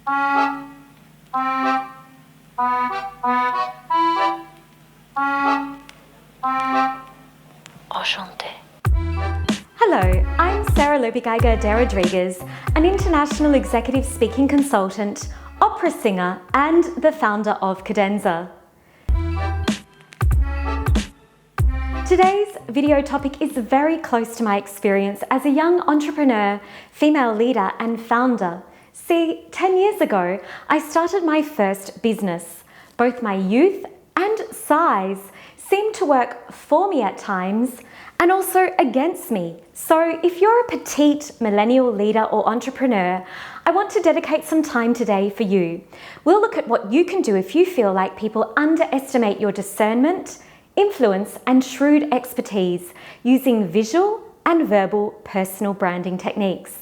Enchanté. Hello, I'm Sarah Lopigaiga de Rodriguez, an international executive speaking consultant, opera singer, and the founder of Cadenza. Today's video topic is very close to my experience as a young entrepreneur, female leader, and founder. See, 10 years ago, I started my first business. Both my youth and size seemed to work for me at times and also against me. So if you're a petite millennial leader or entrepreneur, I want to dedicate some time today for you. We'll look at what you can do if you feel like people underestimate your discernment, influence, and shrewd expertise using visual and verbal personal branding techniques.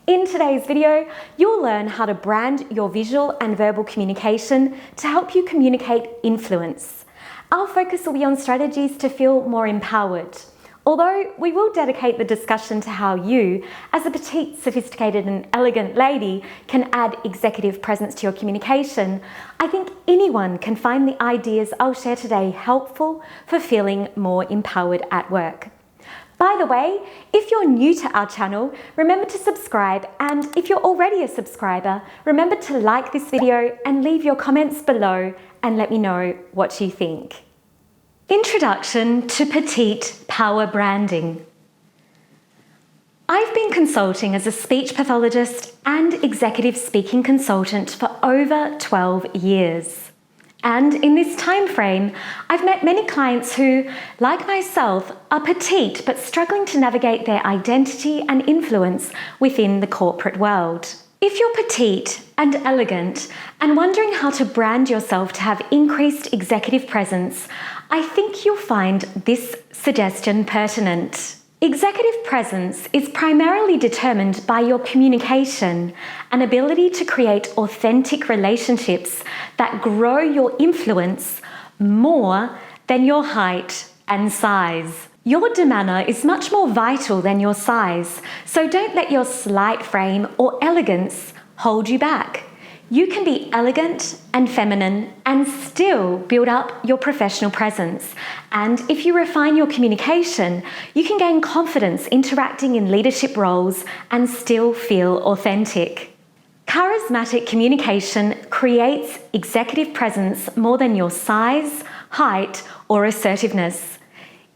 In today's video, you'll learn how to brand your visual and verbal communication to help you communicate influence. Our focus will be on strategies to feel more empowered. Although we will dedicate the discussion to how you, as a petite, sophisticated and elegant lady, can add executive presence to your communication, I think anyone can find the ideas I'll share today helpful for feeling more empowered at work. By the way, if you're new to our channel, remember to subscribe, and if you're already a subscriber, remember to like this video and leave your comments below and let me know what you think. Introduction to Petite Power Branding. I've been consulting as a speech pathologist and executive speaking consultant for over 12 years. And in this time frame, I've met many clients who, like myself, are petite but struggling to navigate their identity and influence within the corporate world. If you're petite and elegant and wondering how to brand yourself to have increased executive presence, I think you'll find this suggestion pertinent. Executive presence is primarily determined by your communication and ability to create authentic relationships that grow your influence more than your height and size. Your demeanor is much more vital than your size, so don't let your slight frame or elegance hold you back. You can be elegant and feminine and still build up your professional presence. And if you refine your communication, you can gain confidence interacting in leadership roles and still feel authentic. Charismatic communication creates executive presence more than your size, height, or assertiveness.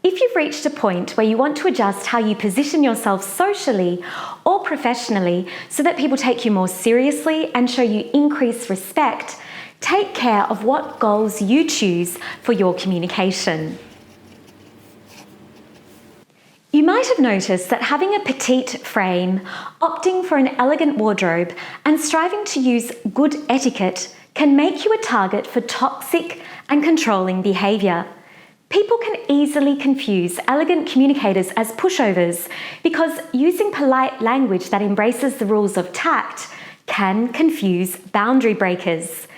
If you've reached a point where you want to adjust how you position yourself socially or professionally so that people take you more seriously and show you increased respect, take care of what goals you choose for your communication. You might have noticed that having a petite frame, opting for an elegant wardrobe, and striving to use good etiquette can make you a target for toxic and controlling behaviour. People can easily confuse elegant communicators as pushovers because using polite language that embraces the rules of tact can confuse boundary breakers.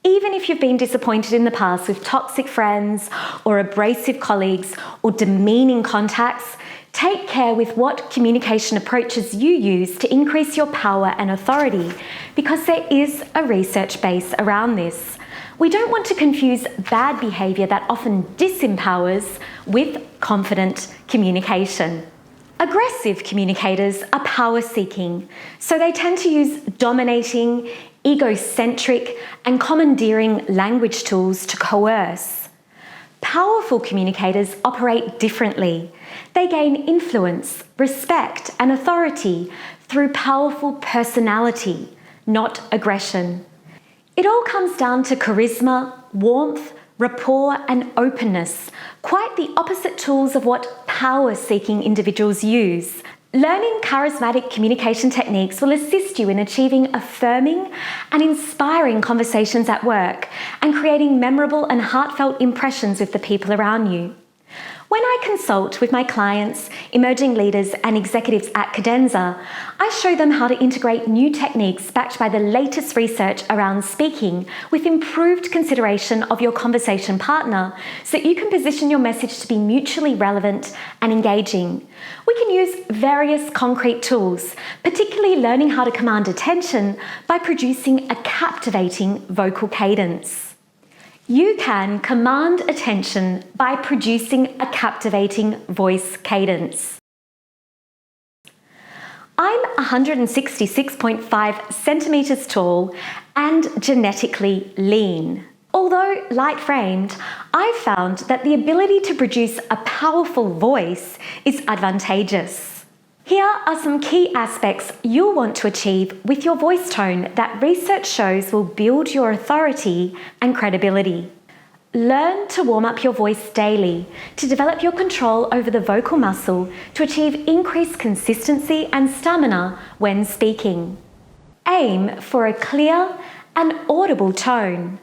Even if you've been disappointed in the past with toxic friends or abrasive colleagues or demeaning contacts, take care with what communication approaches you use to increase your power and authority because there is a research base around this. We don't want to confuse bad behaviour that often disempowers with confident communication. Aggressive communicators are power-seeking, so they tend to use dominating, egocentric, and commandeering language tools to coerce. Powerful communicators operate differently. They gain influence, respect, and authority through powerful personality, not aggression. It all comes down to charisma, warmth, rapport, and openness, quite the opposite tools of what power-seeking individuals use. Learning charismatic communication techniques will assist you in achieving affirming and inspiring conversations at work and creating memorable and heartfelt impressions with the people around you. When I consult with my clients, emerging leaders, and executives at Cadenza, I show them how to integrate new techniques backed by the latest research around speaking with improved consideration of your conversation partner so that you can position your message to be mutually relevant and engaging. We can use various concrete tools, particularly learning how to command attention by producing a captivating vocal cadence. You can command attention by producing a captivating voice cadence. I'm 166.5 centimetres tall and genetically lean. Although light-framed, I've found that the ability to produce a powerful voice is advantageous. Here are some key aspects you'll want to achieve with your voice tone that research shows will build your authority and credibility. Learn to warm up your voice daily to develop your control over the vocal muscle to achieve increased consistency and stamina when speaking. Aim for a clear and audible tone.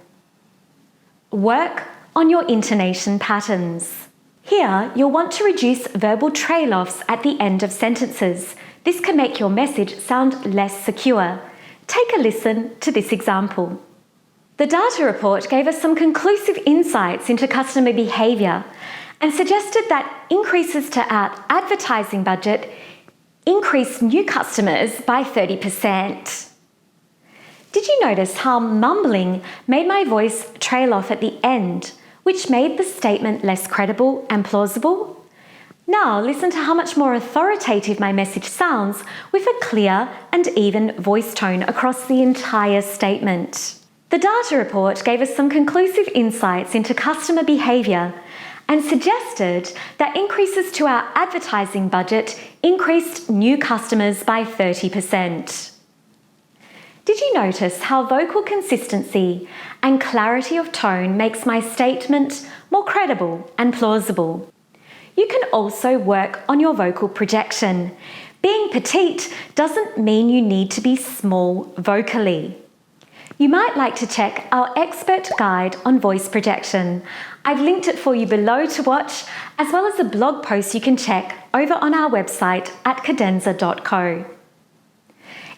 Work on your intonation patterns. Here, you'll want to reduce verbal trail-offs at the end of sentences. This can make your message sound less secure. Take a listen to this example. The data report gave us some conclusive insights into customer behaviour and suggested that increases to our advertising budget increased new customers by 30%. Did you notice how mumbling made my voice trail off at the end, which made the statement less credible and plausible? Now listen to how much more authoritative my message sounds with a clear and even voice tone across the entire statement. The data report gave us some conclusive insights into customer behaviour and suggested that increases to our advertising budget increased new customers by 30%. Did you notice how vocal consistency and clarity of tone makes my statement more credible and plausible? You can also work on your vocal projection. Being petite doesn't mean you need to be small vocally. You might like to check our expert guide on voice projection. I've linked it for you below to watch, as well as a blog post you can check over on our website at cadenza.co.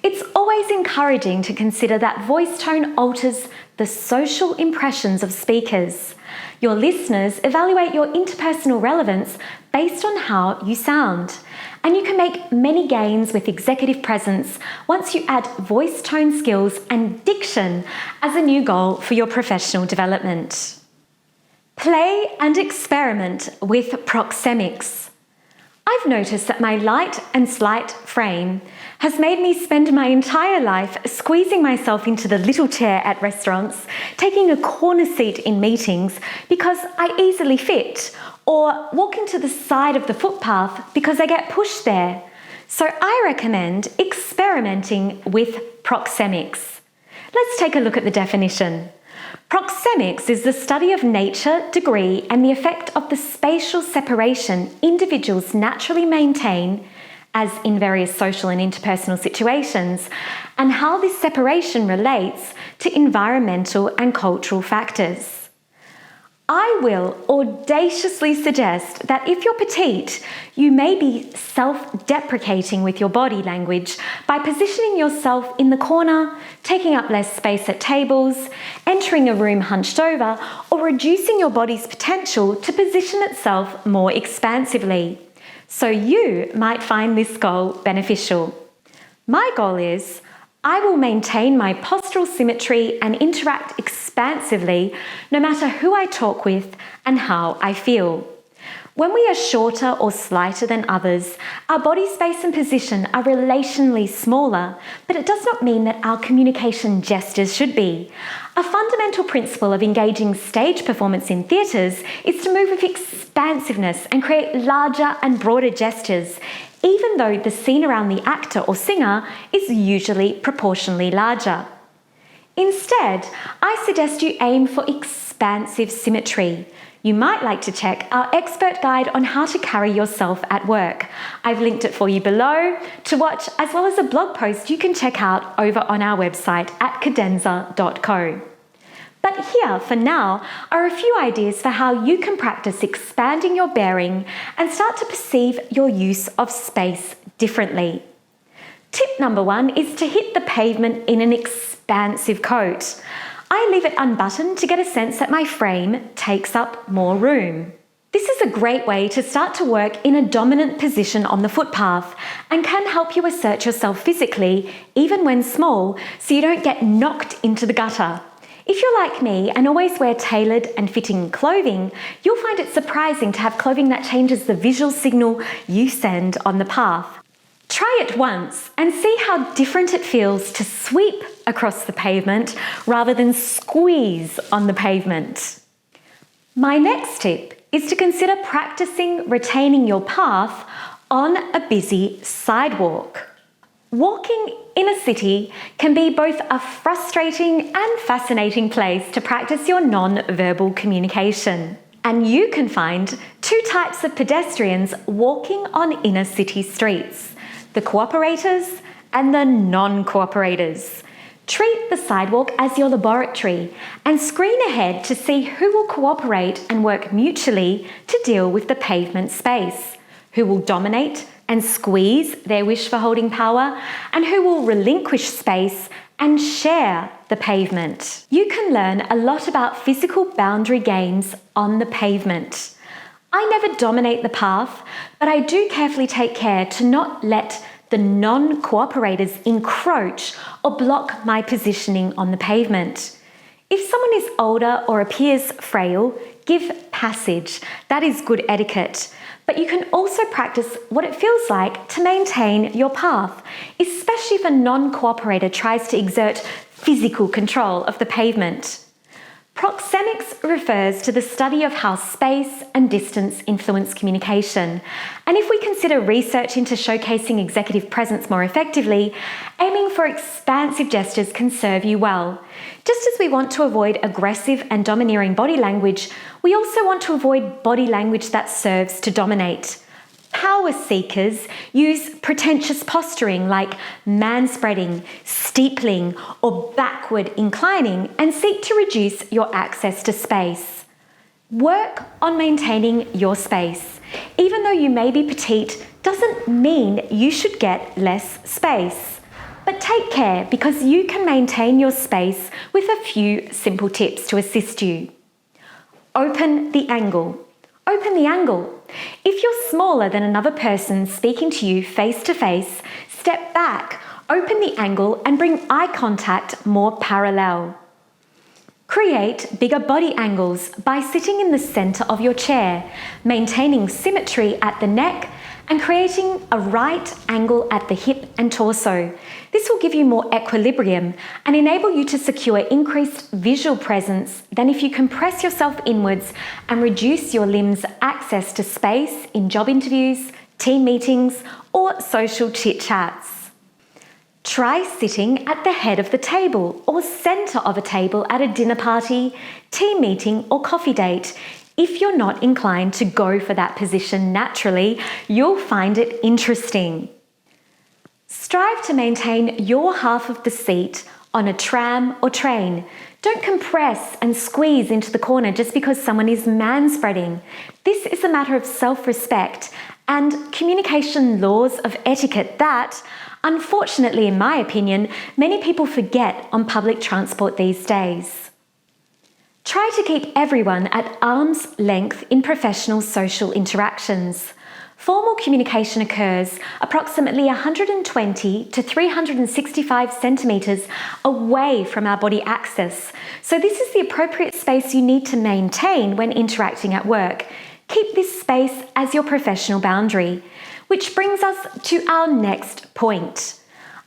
It's always encouraging to consider that voice tone alters the social impressions of speakers. Your listeners evaluate your interpersonal relevance based on how you sound, and you can make many gains with executive presence once you add voice tone skills and diction as a new goal for your professional development. Play and experiment with proxemics. I've noticed that my light and slight frame has made me spend my entire life squeezing myself into the little chair at restaurants, taking a corner seat in meetings because I easily fit, or walking to the side of the footpath because I get pushed there. So I recommend experimenting with proxemics. Let's take a look at the definition. Proxemics is the study of nature, degree, and the effect of the spatial separation individuals naturally maintain, as in various social and interpersonal situations, and how this separation relates to environmental and cultural factors. I will audaciously suggest that if you're petite, you may be self-deprecating with your body language by positioning yourself in the corner, taking up less space at tables, entering a room hunched over, or reducing your body's potential to position itself more expansively. So you might find this goal beneficial. My goal is I will maintain my postural symmetry and interact expansively no matter who I talk with and how I feel. When we are shorter or slighter than others, our body space and position are relationally smaller, but it does not mean that our communication gestures should be. A fundamental principle of engaging stage performance in theatres is to move with expansiveness and create larger and broader gestures, even though the scene around the actor or singer is usually proportionally larger. Instead, I suggest you aim for expansive symmetry. You might like to check our expert guide on how to carry yourself at work. I've linked it for you below to watch, as well as a blog post you can check out over on our website at cadenza.co. But here, for now, are a few ideas for how you can practice expanding your bearing and start to perceive your use of space differently. Tip number 1 is to hit the pavement in an expansive coat. I leave it unbuttoned to get a sense that my frame takes up more room. This is a great way to start to work in a dominant position on the footpath and can help you assert yourself physically, even when small, so you don't get knocked into the gutter. If you're like me and always wear tailored and fitting clothing, you'll find it surprising to have clothing that changes the visual signal you send on the path. Try it once and see how different it feels to sweep across the pavement rather than squeeze on the pavement. My next tip is to consider practicing retaining your path on a busy sidewalk. Walking in a city can be both a frustrating and fascinating place to practice your non-verbal communication. And you can find two types of pedestrians walking on inner city streets: the cooperators and the non-cooperators. Treat the sidewalk as your laboratory and screen ahead to see who will cooperate and work mutually to deal with the pavement space, who will dominate and squeeze their wish for holding power, and who will relinquish space and share the pavement. You can learn a lot about physical boundary games on the pavement. I never dominate the path, but I do carefully take care to not let the non-cooperators encroach or block my positioning on the pavement. If someone is older or appears frail, give passage. That is good etiquette. But you can also practice what it feels like to maintain your path, especially if a non-cooperator tries to exert physical control of the pavement. Proxemics refers to the study of how space and distance influence communication. And if we consider research into showcasing executive presence more effectively, aiming for expansive gestures can serve you well. Just as we want to avoid aggressive and domineering body language, we also want to avoid body language that serves to dominate. Power seekers use pretentious posturing like manspreading, steepling, or backward inclining and seek to reduce your access to space. Work on maintaining your space. Even though you may be petite, doesn't mean you should get less space. But take care, because you can maintain your space with a few simple tips to assist you. Open the angle. Open the angle. If you're smaller than another person speaking to you face to face, step back, open the angle and bring eye contact more parallel. Create bigger body angles by sitting in the center of your chair, maintaining symmetry at the neck and creating a right angle at the hip and torso. This will give you more equilibrium and enable you to secure increased visual presence than if you compress yourself inwards and reduce your limbs' access to space in job interviews, team meetings, or social chit-chats. Try sitting at the head of the table or center of a table at a dinner party, team meeting, or coffee date. If you're not inclined to go for that position naturally, you'll find it interesting. Strive to maintain your half of the seat on a tram or train. Don't compress and squeeze into the corner just because someone is manspreading. This is a matter of self-respect and communication laws of etiquette that, unfortunately in my opinion, many people forget on public transport these days. Try to keep everyone at arm's length in professional social interactions. Formal communication occurs approximately 120 to 365 centimetres away from our body axis, so this is the appropriate space you need to maintain when interacting at work. Keep this space as your professional boundary. Which brings us to our next point.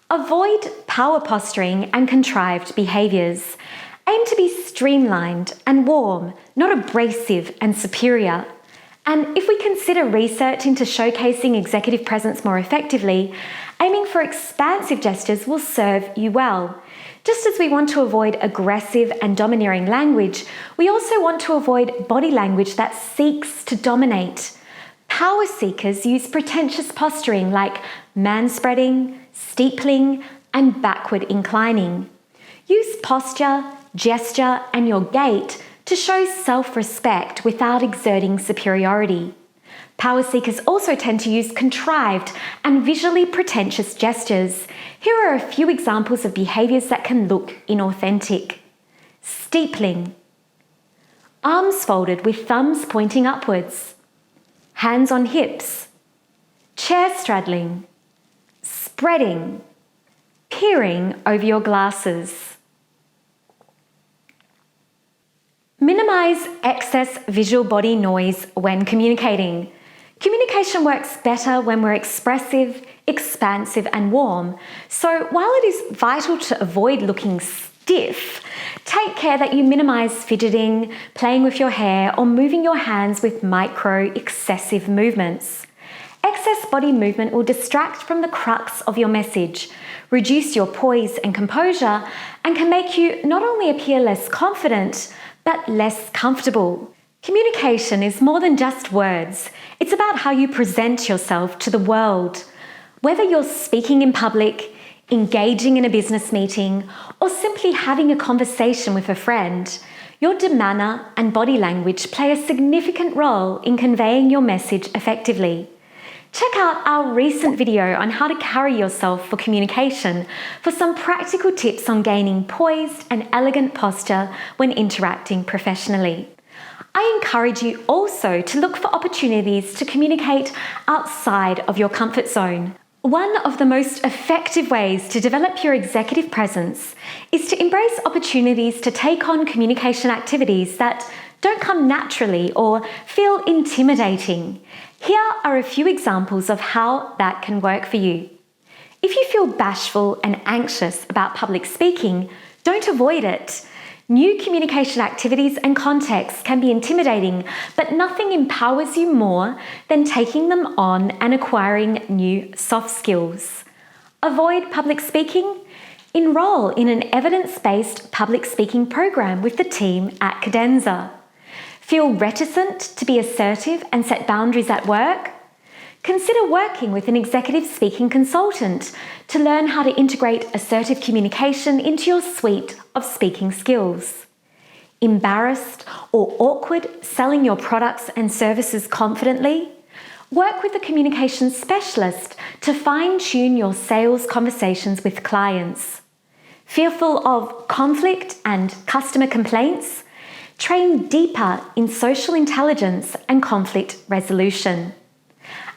Avoid power posturing and contrived behaviours. Aim to be streamlined and warm, not abrasive and superior. And if we consider research into showcasing executive presence more effectively, aiming for expansive gestures will serve you well. Just as we want to avoid aggressive and domineering language, we also want to avoid body language that seeks to dominate. Power seekers use pretentious posturing like manspreading, steepling, and backward inclining. Use posture, gesture, and your gait to show self-respect without exerting superiority. Power seekers also tend to use contrived and visually pretentious gestures. Here are a few examples of behaviours that can look inauthentic. Steepling. Arms folded with thumbs pointing upwards. Hands on hips. Chair straddling. Spreading. Peering over your glasses. Minimize excess visual body noise when communicating. Communication works better when we're expressive, expansive, and warm. So while it is vital to avoid looking stiff, take care that you minimize fidgeting, playing with your hair, or moving your hands with micro, excessive movements. Excess body movement will distract from the crux of your message, reduce your poise and composure, and can make you not only appear less confident, but less comfortable. Communication is more than just words. It's about how you present yourself to the world. Whether you're speaking in public, engaging in a business meeting, or simply having a conversation with a friend, your demeanour and body language play a significant role in conveying your message effectively. Check out our recent video on how to carry yourself for communication for some practical tips on gaining poised and elegant posture when interacting professionally. I encourage you also to look for opportunities to communicate outside of your comfort zone. One of the most effective ways to develop your executive presence is to embrace opportunities to take on communication activities that don't come naturally or feel intimidating. Here are a few examples of how that can work for you. If you feel bashful and anxious about public speaking, don't avoid it. New communication activities and contexts can be intimidating, but nothing empowers you more than taking them on and acquiring new soft skills. Avoid public speaking? Enroll in an evidence-based public speaking program with the team at Cadenza. Feel reticent to be assertive and set boundaries at work? Consider working with an executive speaking consultant to learn how to integrate assertive communication into your suite of speaking skills. Embarrassed or awkward selling your products and services confidently? Work with a communication specialist to fine-tune your sales conversations with clients. Fearful of conflict and customer complaints? Train deeper in social intelligence and conflict resolution.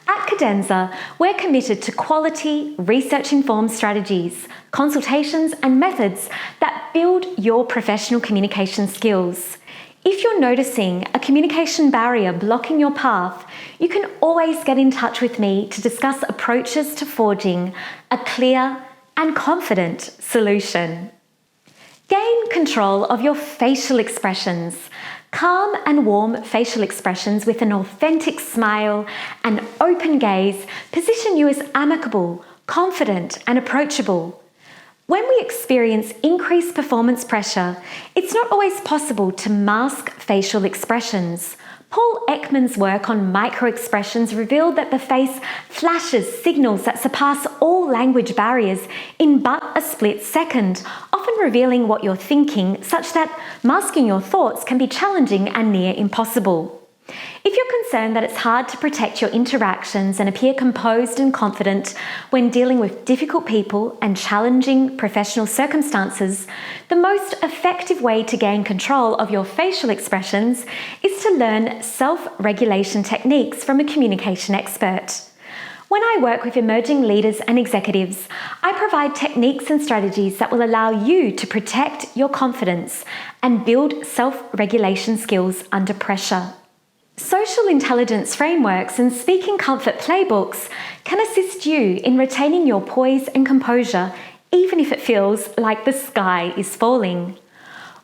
At Cadenza, we're committed to quality, research-informed strategies, consultations, and methods that build your professional communication skills. If you're noticing a communication barrier blocking your path, you can always get in touch with me to discuss approaches to forging a clear and confident solution. Gain control of your facial expressions. Calm and warm facial expressions with an authentic smile and open gaze position you as amicable, confident, and approachable. When we experience increased performance pressure, it's not always possible to mask facial expressions. Paul Ekman's work on micro-expressions revealed that the face flashes signals that surpass all language barriers in but a split second, often revealing what you're thinking, such that masking your thoughts can be challenging and near impossible. If you're concerned that it's hard to protect your interactions and appear composed and confident when dealing with difficult people and challenging professional circumstances, the most effective way to gain control of your facial expressions is to learn self-regulation techniques from a communication expert. When I work with emerging leaders and executives, I provide techniques and strategies that will allow you to protect your confidence and build self-regulation skills under pressure. Social intelligence frameworks and speaking comfort playbooks can assist you in retaining your poise and composure, even if it feels like the sky is falling.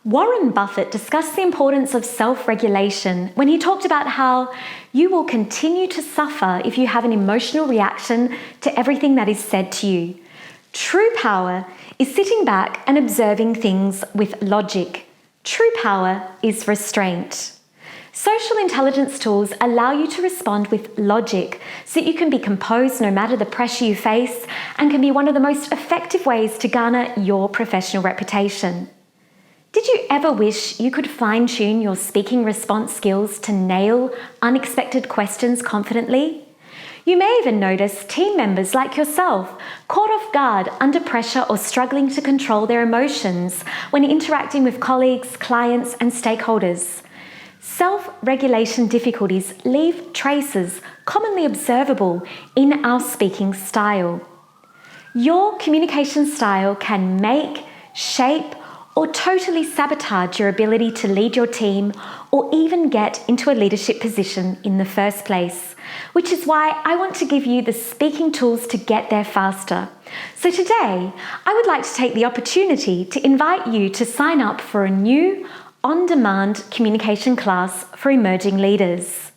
Warren Buffett discussed the importance of self-regulation when he talked about how you will continue to suffer if you have an emotional reaction to everything that is said to you. True power is sitting back and observing things with logic. True power is restraint. Social intelligence tools allow you to respond with logic so that you can be composed no matter the pressure you face and can be one of the most effective ways to garner your professional reputation. Did you ever wish you could fine-tune your speaking response skills to nail unexpected questions confidently? You may even notice team members like yourself caught off guard under pressure or struggling to control their emotions when interacting with colleagues, clients, and stakeholders. Self-regulation difficulties leave traces commonly observable in our speaking style. Your communication style can make, shape, or totally sabotage your ability to lead your team or even get into a leadership position in the first place, which is why I want to give you the speaking tools to get there faster. So today, I would like to take the opportunity to invite you to sign up for a new on-demand communication class for emerging leaders.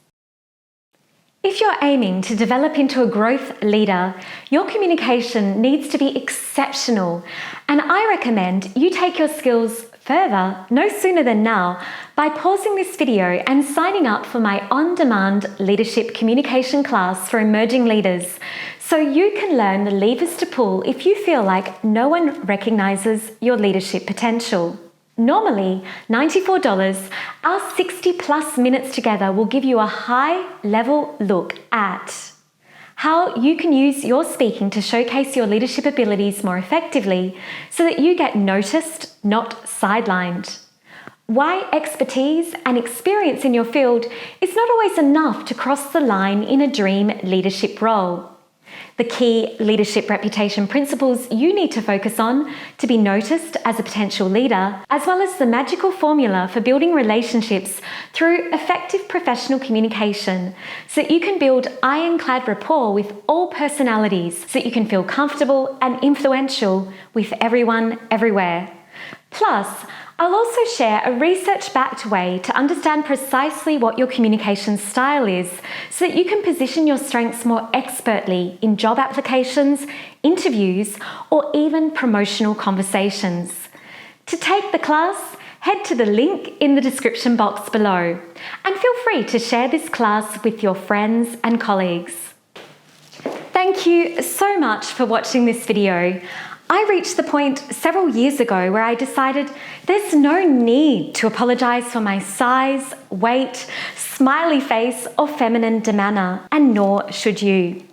If you're aiming to develop into a growth leader, your communication needs to be exceptional, and I recommend you take your skills further no sooner than now by pausing this video and signing up for my on-demand leadership communication class for emerging leaders so you can learn the levers to pull if you feel like no one recognizes your leadership potential. Normally $94, our 60+ minutes together will give you a high-level look at how you can use your speaking to showcase your leadership abilities more effectively so that you get noticed, not sidelined. Why expertise and experience in your field is not always enough to cross the line in a dream leadership role. The key leadership reputation principles you need to focus on to be noticed as a potential leader, as well as the magical formula for building relationships through effective professional communication so that you can build ironclad rapport with all personalities so that you can feel comfortable and influential with everyone, everywhere. Plus, I'll also share a research-backed way to understand precisely what your communication style is so that you can position your strengths more expertly in job applications, interviews, or even promotional conversations. To take the class, head to the link in the description box below and feel free to share this class with your friends and colleagues. Thank you so much for watching this video. I reached the point several years ago where I decided there's no need to apologise for my size, weight, smiley face, or feminine demeanour, and nor should you.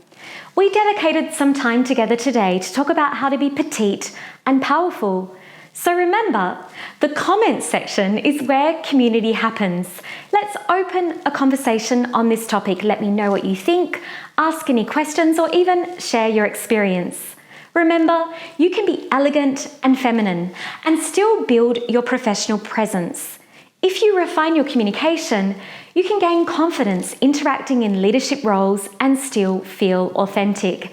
We dedicated some time together today to talk about how to be petite and powerful. So remember, the comments section is where community happens. Let's open a conversation on this topic. Let me know what you think, ask any questions, or even share your experience. Remember, you can be elegant and feminine and still build your professional presence. If you refine your communication, you can gain confidence interacting in leadership roles and still feel authentic.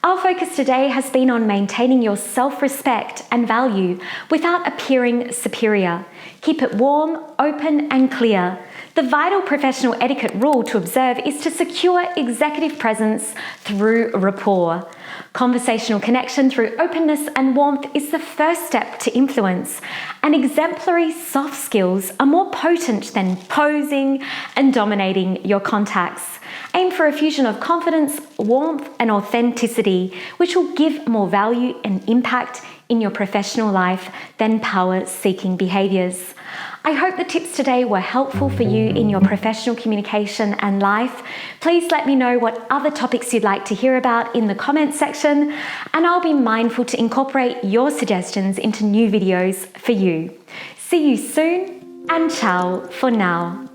Our focus today has been on maintaining your self-respect and value without appearing superior. Keep it warm, open, and clear. The vital professional etiquette rule to observe is to secure executive presence through rapport. Conversational connection through openness and warmth is the first step to influence, and exemplary soft skills are more potent than posing and dominating your contacts. Aim for a fusion of confidence, warmth, and authenticity, which will give more value and impact in your professional life than power-seeking behaviours. I hope the tips today were helpful for you in your professional communication and life. Please let me know what other topics you'd like to hear about in the comments section, and I'll be mindful to incorporate your suggestions into new videos for you. See you soon, and ciao for now.